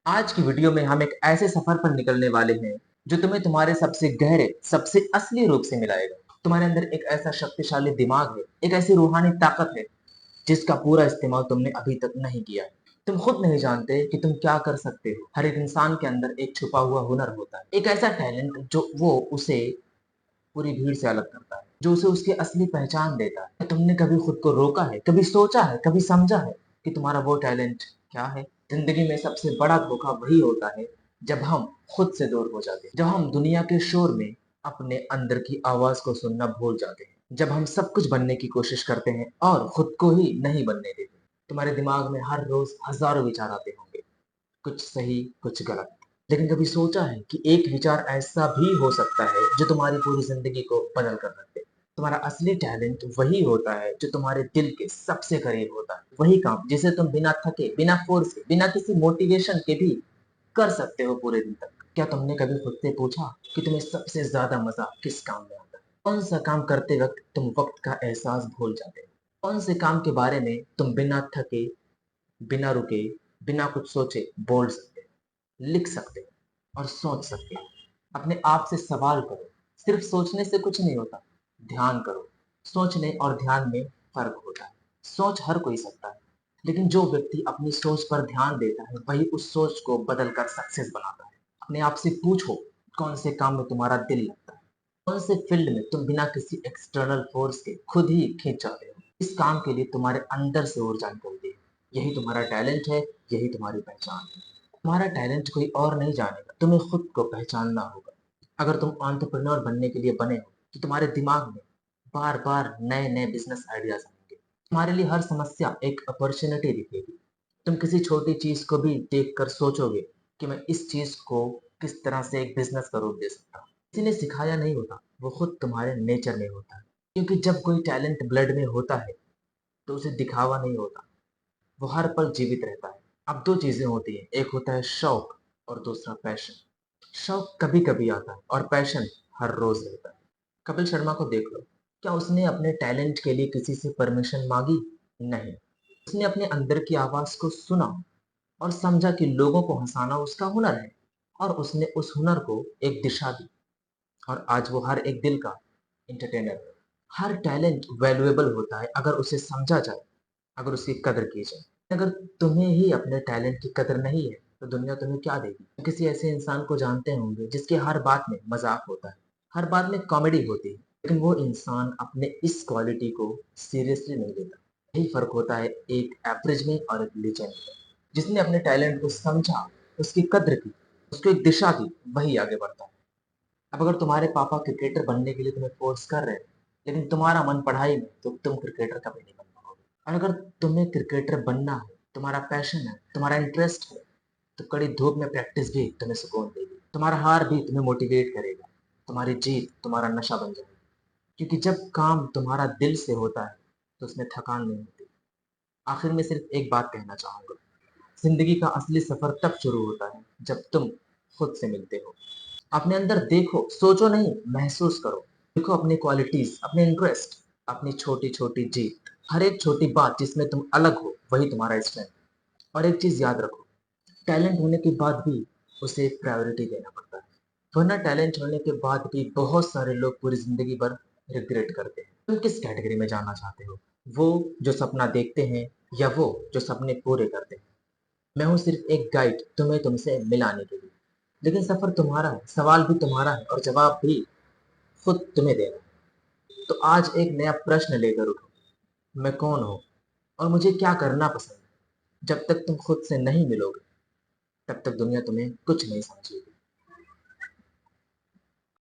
आज की वीडियो में हम एक ऐसे सफर पर निकलने वाले हैं जो तुम्हें तुम्हारे सबसे गहरे, सबसे असली रूप से मिलाएगा। तुम्हारे अंदर एक ऐसा शक्तिशाली दिमाग है, एक ऐसी रूहानी ताकत है जिसका पूरा इस्तेमाल तुमने अभी तक नहीं किया है। तुम खुद नहीं जानते कि तुम क्या कर सकते हो। हर एक इंसान के अंदर एक छुपा हुआ हुनर होता है, एक ऐसा टैलेंट जो वो उसे पूरी भीड़ से अलग करता है, जो उसे उसकी असली पहचान देता है। तुमने कभी खुद को रोका है, कभी सोचा है, कभी समझा है कि तुम्हारा वो टैलेंट क्या है? जिंदगी में सबसे बड़ा धोखा वही होता है जब हम खुद से दूर हो जाते हैं, जब हम दुनिया के शोर में अपने अंदर की आवाज को सुनना भूल जाते हैं, जब हम सब कुछ बनने की कोशिश करते हैं और खुद को ही नहीं बनने देते। तुम्हारे दिमाग में हर रोज हजारों विचार आते होंगे, कुछ सही कुछ गलत। लेकिन कभी सोचा है कि एक विचार ऐसा भी हो सकता है जो तुम्हारी पूरी जिंदगी को बदल कर रख दे? तुम्हारा असली टैलेंट वही होता है जो तुम्हारे दिल के सबसे करीब होता है, वही काम जिसे तुम बिना थके, बिना फोर्स के, बिना किसी मोटिवेशन के भी कर सकते हो पूरे दिन तक। क्या तुमने कभी खुद से पूछा कि तुम्हें सबसे ज्यादा मजा किस काम में आता है? कौन सा काम करते वक्त तुम वक्त का एहसास भूल जाते हो? कौन से काम के बारे में तुम बिना थके, बिना रुके, बिना कुछ सोचे बोल सकते हो, लिख सकते हो और सोच सकते हो? अपने आप से सवाल करो। सिर्फ सोचने से कुछ नहीं होता, ध्यान करो। सोचने और ध्यान में फर्क होता है। सोच हर कोई सकता है, लेकिन जो व्यक्ति अपनी सोच पर ध्यान देता है वही उस सोच को बदल कर सक्सेस बनाता है। अपने आप से पूछो, कौन से काम में तुम्हारा दिल लगता है? कौन से फील्ड में तुम बिना किसी एक्सटर्नल फोर्स के खुद ही खींच जाते हो? इस काम के लिए तुम्हारे अंदर से ऊर्जा निकलती है। यही तुम्हारा टैलेंट है, यही तुम्हारी पहचान है। तुम्हारा टैलेंट कोई और नहीं जानेगा, तुम्हें खुद को पहचानना होगा। अगर तुम एंटरप्रेन्योर बनने के लिए बने हो तो तुम्हारे दिमाग में बार बार नए नए बिजनेस आइडियाज आएंगे। तुम्हारे लिए हर समस्या एक अपॉर्चुनिटी दिखेगी। तुम किसी छोटी चीज को भी देख कर सोचोगे कि मैं इस चीज को किस तरह से एक बिजनेस का रूप दे सकता हूँ। किसी ने सिखाया नहीं होता, वो खुद तुम्हारे नेचर में होता है। क्योंकि जब कोई टैलेंट ब्लड में होता है तो उसे दिखावा नहीं होता, वो हर पल जीवित रहता है। अब दो चीजें होती हैं, एक होता है शौक और दूसरा पैशन। शौक कभी कभी आता है और पैशन हर रोज रहता है। कपिल शर्मा को देख लो, क्या उसने अपने टैलेंट के लिए किसी से परमिशन मांगी? नहीं। उसने अपने अंदर की आवाज को सुना और समझा कि लोगों को हंसाना उसका हुनर है, और उसने उस हुनर को एक दिशा दी, और आज वो हर एक दिल का एंटरटेनर है। हर टैलेंट वैल्यूएबल होता है अगर उसे समझा जाए, अगर उसकी कदर की जाए। अगर तुम्हें ही अपने टैलेंट की कदर नहीं है तो दुनिया तुम्हें क्या देगी? तो किसी ऐसे इंसान को जानते होंगे जिसके हर बात में मजाक होता है, हर बात में कॉमेडी होती है, लेकिन वो इंसान अपने इस क्वालिटी को सीरियसली नहीं लेता। यही फर्क होता है एक एवरेज में और एक लीजेंड में। जिसने अपने टैलेंट को समझा, उसकी कद्र की, उसको एक दिशा दी, वही आगे बढ़ता है। अब अगर तुम्हारे पापा क्रिकेटर बनने के लिए तुम्हें फोर्स कर रहे हैं, लेकिन तुम्हारा मन पढ़ाई में, तो तुम क्रिकेटर कभी नहीं बन पाओगे। और अगर तुम्हें क्रिकेटर बनना है, तुम्हारा पैशन है, तुम्हारा इंटरेस्ट है, तो कड़ी धूप में प्रैक्टिस भी तुम्हें सुकून देगी। तुम्हारा हार भी तुम्हें मोटिवेट करेगा, तुम्हारी जीत तुम्हारा नशा बन जाएगी। क्योंकि जब काम तुम्हारा दिल से होता है तो उसमें थकान नहीं होती। आखिर में सिर्फ एक बात कहना चाहूंगा, जिंदगी का असली सफर तब शुरू होता है जब तुम खुद से मिलते हो। अपने अंदर देखो, सोचो नहीं, महसूस करो। देखो अपनी क्वालिटीज, अपने इंटरेस्ट, अपनी छोटी छोटी जीत, हर एक छोटी बात जिसमें तुम अलग हो वही तुम्हारा स्ट्रेंथ। और एक चीज याद रखो, टैलेंट होने के बाद भी उसे एक प्रायोरिटी देना पड़ता है, वरना टैलेंट होने के बाद भी बहुत सारे लोग पूरी जिंदगी भर रिग्रेट करते हैं। तुम किस कैटेगरी में जाना चाहते हो? वो जो सपना देखते हैं या वो जो सपने पूरे करते हैं? मैं हूँ सिर्फ एक गाइड तुम्हें तुमसे मिलाने के लिए, लेकिन सफर तुम्हारा है, सवाल भी तुम्हारा है और जवाब भी खुद तुम्हें देना है। तो आज एक नया प्रश्न लेकर उठो, मैं कौन हूँ और मुझे क्या करना पसंद है? जब तक तुम खुद से नहीं मिलोगे तब तक दुनिया तुम्हें कुछ नहीं समझेगी।